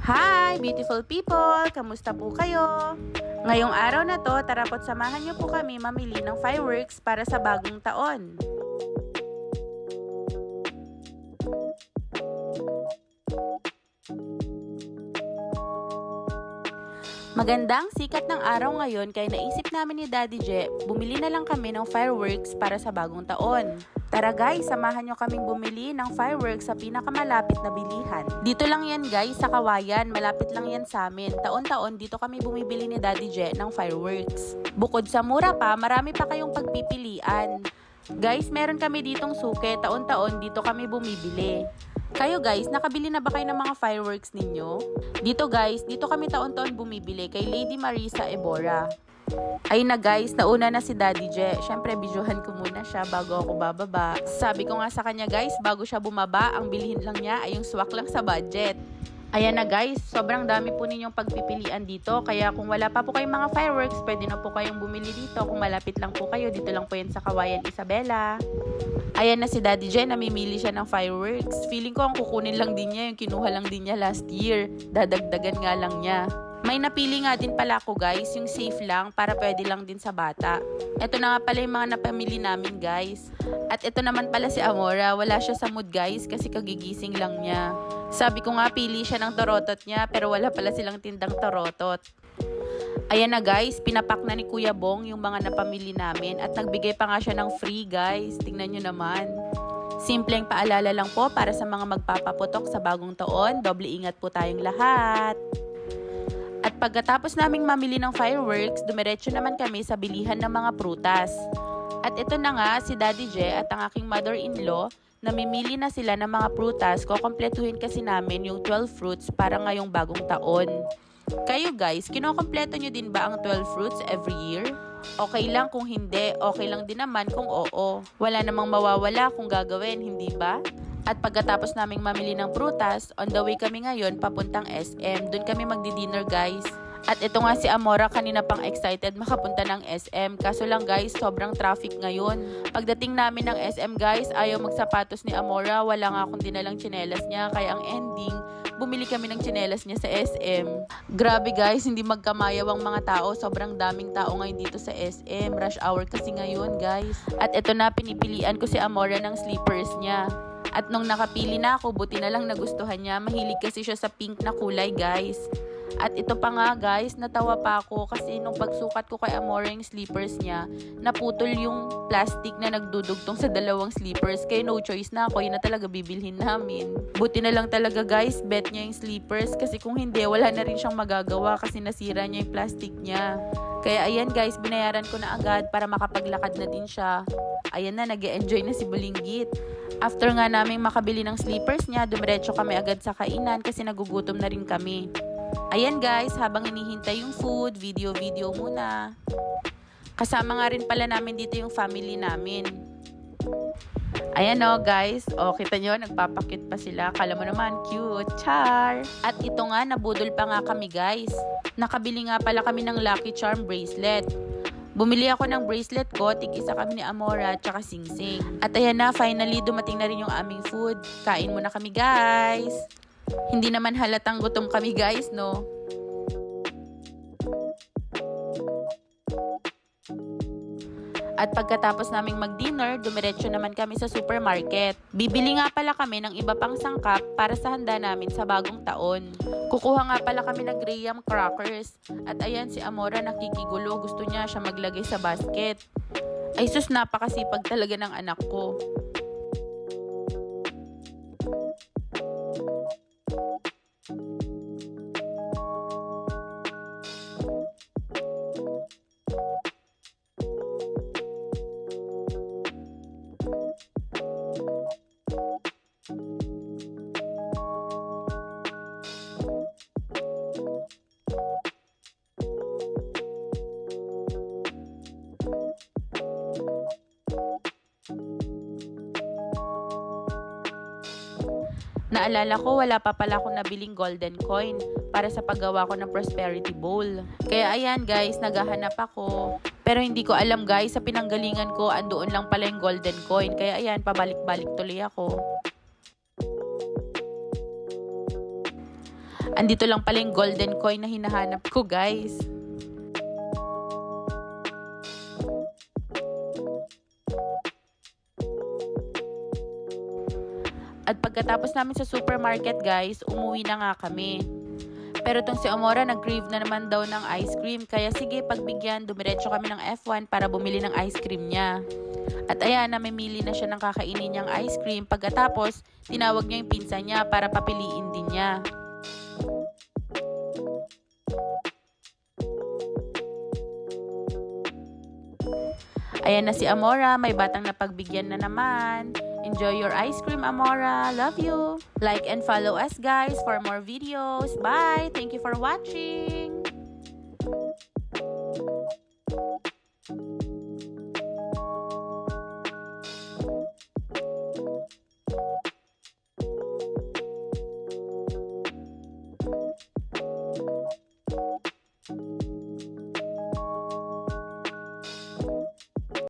Hi, beautiful people! Kamusta po kayo? Ngayong araw na to, tara po't samahan niyo po kami mamili ng fireworks para sa bagong taon. Magandang sikat ng araw ngayon kaya naisip namin ni Daddy Je, bumili na lang kami ng fireworks para sa bagong taon. Tara guys, samahan nyo kaming bumili ng fireworks sa pinakamalapit na bilihan. Dito lang yan guys, sa Kawayan, malapit lang yan sa amin. Taon-taon dito kami bumibili ni Daddy Je ng fireworks. Bukod sa mura pa, marami pa kayong pagpipilian. Guys, meron kami ditong suke, taon-taon dito kami bumibili. Kayo guys, nakabili na ba kayo ng mga fireworks ninyo? Dito guys, dito kami taon-taon bumibili kay Lady Marisa Ebora. Ayun na guys, nauna na si Daddy Je. Syempre, bidyuhan ko muna siya bago ako bababa. Sabi ko nga sa kanya guys, bago siya bumaba, ang bilhin lang niya ay yung swak lang sa budget. Ayan na guys, sobrang dami po ninyong pagpipilian dito. Kaya kung wala pa po kayong mga fireworks, pwede na po kayong bumili dito. Kung malapit lang po kayo, dito lang po yan sa Kawayan, Isabela. Ayan na si Daddy Je, namimili siya ng fireworks. Feeling ko ang kukunin lang din niya, yung kinuha lang din niya last year. Dadagdagan nga lang niya. May napili nga din pala ako guys, yung safe lang para pwede lang din sa bata. Ito na nga pala yung mga napamili namin guys. At ito naman pala si Amora, wala siya sa mood guys kasi kagigising lang niya. Sabi ko nga pili siya ng torotot niya pero wala pala silang tindang torotot. Ayan na guys, pinapak na ni Kuya Bong yung mga napamili namin at nagbigay pa nga siya ng free guys. Tingnan nyo naman. Simpleng paalala lang po para sa mga magpapaputok sa bagong taon. Doble ingat po tayong lahat. At pagkatapos naming mamili ng fireworks, dumiretso naman kami sa bilihan ng mga prutas. At ito na nga si Daddy Je at ang aking mother-in-law, namimili na sila ng mga prutas. Kukompletuhin kasi namin yung 12 fruits para ngayong bagong taon. Kayo guys, kinokompleto nyo din ba ang 12 fruits every year? Okay lang kung hindi, okay lang din naman kung oo. Wala namang mawawala kung gagawin, hindi ba? At pagkatapos naming mamili ng prutas, on the way kami ngayon papuntang SM. Doon kami magdi-dinner guys. At ito nga si Amora, kanina pang excited makapunta ng SM. Kaso lang guys, sobrang traffic ngayon. Pagdating namin ng SM guys, ayaw magsapatos ni Amora. Wala nga akong dinalang tsinelas niya. Kaya ang ending, bumili kami ng tsinelas niya sa SM. Grabe guys, hindi magkamayaw ang mga tao. Sobrang daming tao ngayon dito sa SM. Rush hour kasi ngayon guys. At ito na, pinipilian ko si Amora ng slippers niya. At nung nakapili na ako, buti na lang nagustuhan niya. Mahilig kasi siya sa pink na kulay guys. At ito pa nga guys, natawa pa ako kasi nung pagsukat ko kay Amora yung slippers niya, naputol yung plastic na nagdudugtong sa dalawang slippers. Kaya no choice na ako, yun na talaga bibilhin namin. Buti na lang talaga guys, bet niya yung slippers kasi kung hindi, wala na rin siyang magagawa kasi nasira niya yung plastic niya. Kaya ayan guys, binayaran ko na agad para makapaglakad na din siya. Ayan na, nag-e-enjoy na si Bulinggit. After nga naming makabili ng slippers niya, dumiretso kami agad sa kainan kasi nagugutom na rin kami. Ayan guys, habang hinihintay yung food, video muna. Kasama nga rin pala namin dito yung family namin. Ayan o guys, kita nyo, nagpapakit pa sila. Kala mo naman, cute, char. At ito nga, nabudol pa nga kami guys. Nakabili nga pala kami ng Lucky Charm bracelet. Bumili ako ng bracelet ko, tig-isa kami ni Amora at saka Sing Sing. At ayan na, finally dumating na rin yung aming food. Kain muna kami guys. Hindi naman halatang gutom kami guys, no? At pagkatapos naming mag-dinner, dumiretso naman kami sa supermarket. Bibili nga pala kami ng iba pang sangkap para sa handa namin sa bagong taon. Kukuha nga pala kami ng graham crackers. At ayan si Amora nakikigulo, gusto niya siya maglagay sa basket. Ay sus, napakasipag talaga ng anak ko. Naalala ko, wala pa pala akong nabiling golden coin para sa paggawa ko ng prosperity bowl. Kaya ayan guys, naghahanap ako. Pero hindi ko alam guys, sa pinanggalingan ko, andoon lang pala yung golden coin. Kaya ayan, pabalik-balik tuloy ako. Andito lang pala yung golden coin na hinahanap ko, guys. At pagkatapos namin sa supermarket, guys, umuwi na nga kami. Pero tong si Amora, nag-crave na naman daw ng ice cream. Kaya sige, pagbigyan, dumiretso kami ng F1 para bumili ng ice cream niya. At ayan, namimili na siya ng kakainin niyang ice cream. Pagkatapos, tinawag niya yung pinsan niya para papiliin din niya. Ayan na si Amora, may batang napagbigyan na naman. Enjoy your ice cream, Amora. Love you. Like and follow us, guys, for more videos. Bye. Thank you for watching.